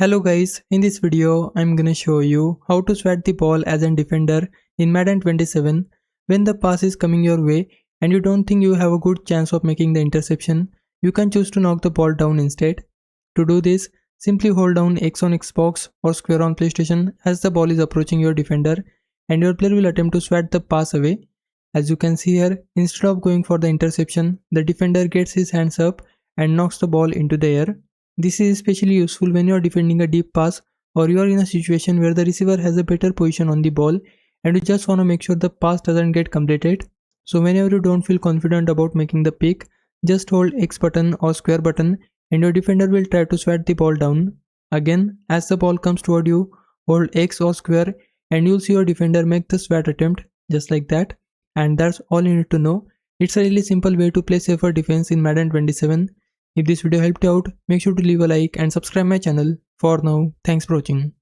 Hello guys, in this video I'm gonna show you how to swat the ball as a defender in Madden 27 when the pass is coming your way and you don't think you have a good chance of making the interception. You can choose to knock the ball down instead. To do this, simply hold down X on Xbox or square on PlayStation as the ball is approaching your defender and your player will attempt to swat the pass away. As you can see here, instead of going for the interception, the defender gets his hands up and knocks the ball into the air. This is especially useful when you are defending a deep pass or you are in a situation where the receiver has a better position on the ball and you just want to make sure the pass doesn't get completed. So whenever you don't feel confident about making the pick, just hold X button or square button and your defender will try to swat the ball down. Again, as the ball comes toward you, hold X or square and you'll see your defender make the swat attempt just like that. And that's all you need to know. It's a really simple way to play safer defense in Madden 27. If this video helped you out, make sure to leave a like and subscribe my channel. For now, thanks for watching.